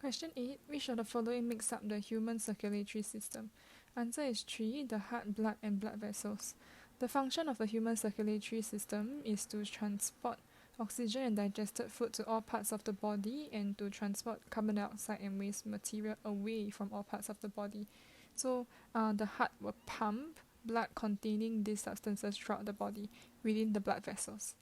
Question 8. Which of the following makes up the human circulatory system? Answer is 3. The heart, blood, and blood vessels. The function of the human circulatory system is to transport oxygen and digested food to all parts of the body and to transport carbon dioxide and waste material away from all parts of the body. So the heart will pump blood containing these substances throughout the body within the blood vessels.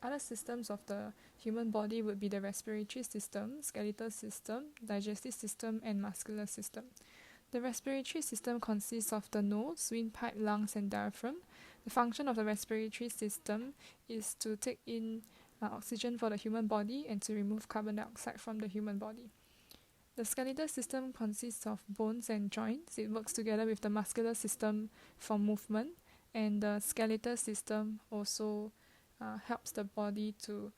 Other systems of the human body would be the respiratory system, skeletal system, digestive system, and muscular system. The respiratory system consists of the nose, windpipe, lungs, and diaphragm. The function of the respiratory system is to take in oxygen for the human body and to remove carbon dioxide from the human body. The skeletal system consists of bones and joints. It works together with the muscular system for movement, and the skeletal system also helps the body to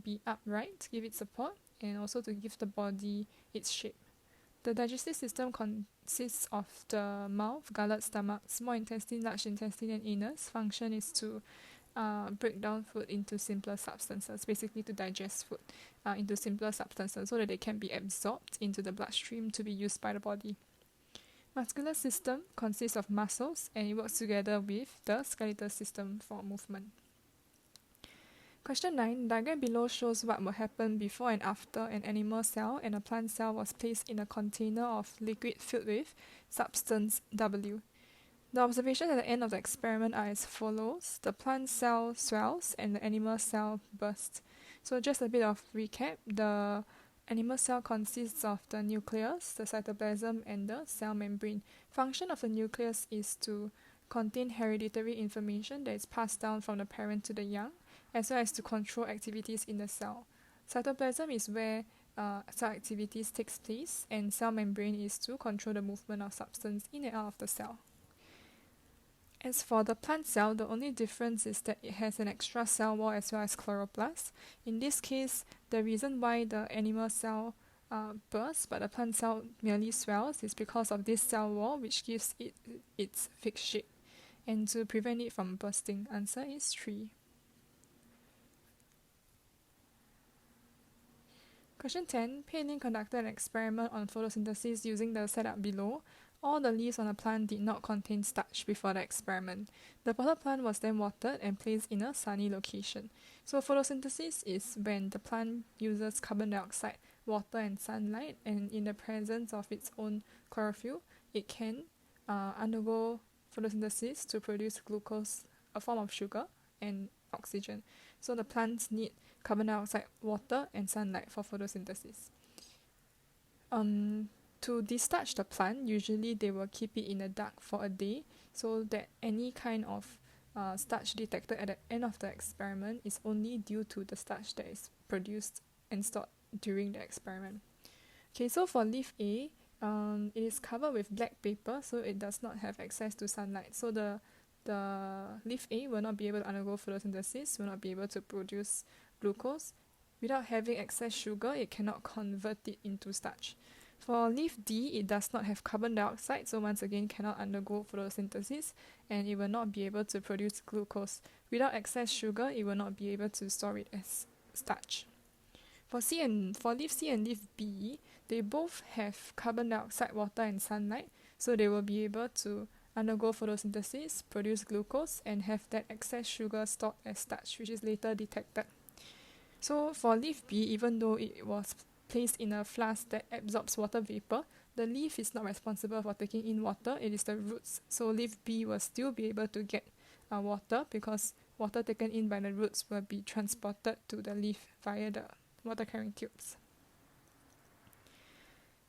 be upright, give it support, and also to give the body its shape. The digestive system consists of the mouth, gullet, stomach, small intestine, large intestine, and anus. Function is to break down food into simpler substances, basically to digest food into simpler substances so that they can be absorbed into the bloodstream to be used by the body. Muscular system consists of muscles and it works together with the skeletal system for movement. Question 9. Diagram below shows what will happen before and after an animal cell and a plant cell was placed in a container of liquid filled with substance W. The observations at the end of the experiment are as follows. The plant cell swells and the animal cell bursts. So just a bit of recap. The animal cell consists of the nucleus, the cytoplasm, and the cell membrane. Function of the nucleus is to contain hereditary information that is passed down from the parent to the young, as well as to control activities in the cell. Cytoplasm is where cell activities takes place, and cell membrane is to control the movement of substance in and out of the cell. As for the plant cell, the only difference is that it has an extra cell wall as well as chloroplast. In this case, the reason why the animal cell bursts but the plant cell merely swells is because of this cell wall, which gives it its fixed shape. And to prevent it from bursting, answer is 3. Question 10. Prelim conducted an experiment on photosynthesis using the setup below. All the leaves on the plant did not contain starch before the experiment. The potted plant was then watered and placed in a sunny location. So photosynthesis is when the plant uses carbon dioxide, water and sunlight, and in the presence of its own chlorophyll, it can undergo photosynthesis to produce glucose, a form of sugar, and oxygen. So the plants need carbon dioxide, water, and sunlight for photosynthesis. To destarch the plant, usually they will keep it in the dark for a day so that any kind of starch detected at the end of the experiment is only due to the starch that is produced and stored during the experiment. Okay, so for leaf A, it is covered with black paper, so it does not have access to sunlight. So the leaf A will not be able to undergo photosynthesis, will not be able to produce glucose. Without having excess sugar, it cannot convert it into starch. For leaf D, it does not have carbon dioxide, so once again cannot undergo photosynthesis, and it will not be able to produce glucose. Without excess sugar, it will not be able to store it as starch. For leaf C and leaf B, they both have carbon dioxide, water, and sunlight, so they will be able to undergo photosynthesis, produce glucose, and have that excess sugar stored as starch, which is later detected. So for leaf B, even though it was placed in a flask that absorbs water vapor, the leaf is not responsible for taking in water, it is the roots. So leaf B will still be able to get water because water taken in by the roots will be transported to the leaf via the water carrying tubes.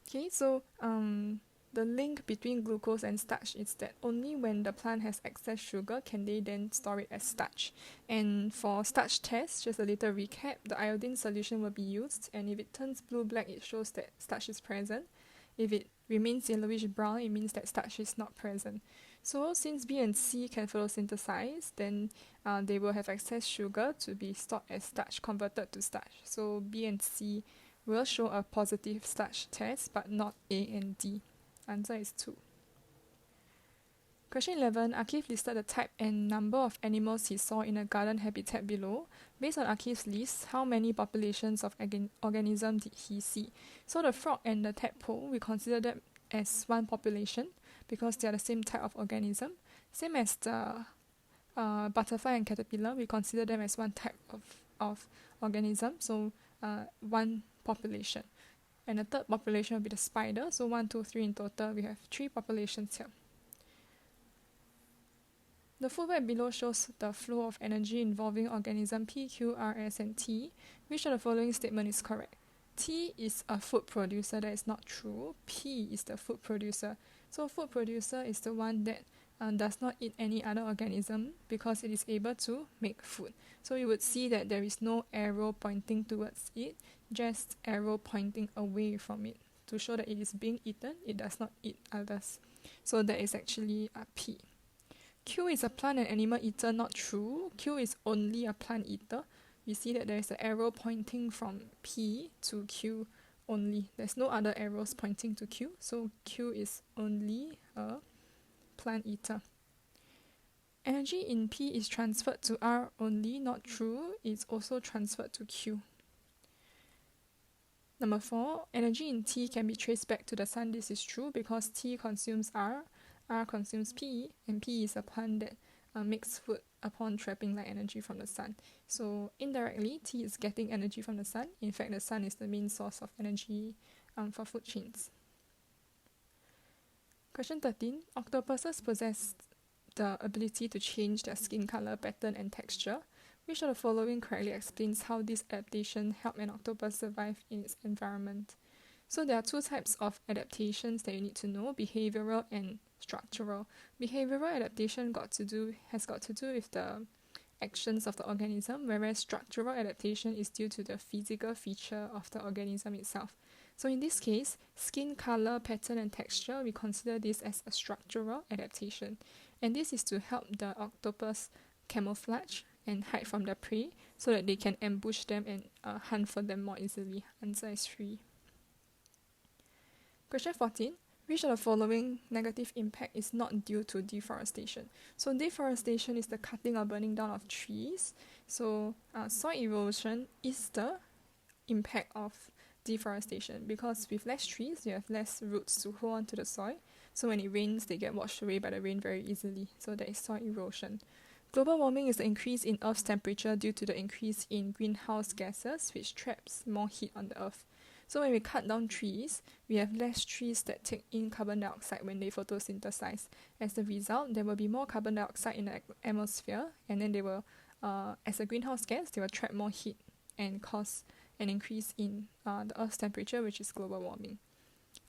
Okay, so the link between glucose and starch is that only when the plant has excess sugar can they then store it as starch. And for starch tests, just a little recap, the iodine solution will be used, and if it turns blue-black, it shows that starch is present. If it remains yellowish-brown, it means that starch is not present. So since B and C can photosynthesize, then they will have excess sugar to be stored as starch, converted to starch. So B and C will show a positive starch test, but not A and D. Answer is 2. Question 11. Akif listed the type and number of animals he saw in a garden habitat below. Based on Akif's list, how many populations of organisms did he see? So the frog and the tadpole, we consider them as one population because they are the same type of organism. Same as the butterfly and caterpillar, we consider them as one type of organism, so one population. And the third population will be the spider, so 1, 2, 3 in total, we have 3 populations here. The full web below shows the flow of energy involving organism P, Q, R, S, and T. Which of the following statement is correct? T is a food producer. That is not true. P is the food producer. So food producer is the one that does not eat any other organism because it is able to make food. So you would see that there is no arrow pointing towards it, just arrow pointing away from it to show that it is being eaten. It does not eat others. So that is actually P. Q is a plant and animal eater, not true. Q is only a plant eater. We see that there is an arrow pointing from P to Q only. There's no other arrows pointing to Q, so Q is only a plant eater. Energy in P is transferred to R only, not true. It's also transferred to Q. Number 4, energy in T can be traced back to the sun. This is true because T consumes R consumes P, and P is a plant that makes food upon trapping light energy from the sun. So indirectly, T is getting energy from the sun. In fact, the sun is the main source of energy for food chains. Question 13. Octopuses possess the ability to change their skin color, pattern, and texture. Which of the following correctly explains how this adaptation helped an octopus survive in its environment? So there are 2 types of adaptations that you need to know, behavioral and structural. Behavioral adaptation has got to do with the actions of the organism, whereas structural adaptation is due to the physical feature of the organism itself. So in this case, skin color, pattern, and texture, we consider this as a structural adaptation. And this is to help the octopus camouflage and hide from their prey so that they can ambush them and hunt for them more easily. Answer is 3. Question 14. Which of the following negative impact is not due to deforestation? So deforestation is the cutting or burning down of trees. So soil erosion is the impact of deforestation because with less trees, you have less roots to hold on to the soil. So when it rains, they get washed away by the rain very easily. So that is soil erosion. Global warming is the increase in Earth's temperature due to the increase in greenhouse gases, which traps more heat on the Earth. So when we cut down trees, we have less trees that take in carbon dioxide when they photosynthesize. As a result, there will be more carbon dioxide in the atmosphere, and then they will, as a greenhouse gas, they will trap more heat and cause an increase in the Earth's temperature, which is global warming.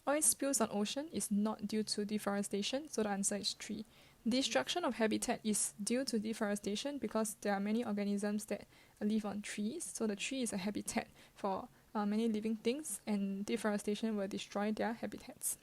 Oil spills on ocean is not due to deforestation, so the answer is 3. Destruction of habitat is due to deforestation because there are many organisms that live on trees, so the tree is a habitat for many living things, and deforestation will destroy their habitats.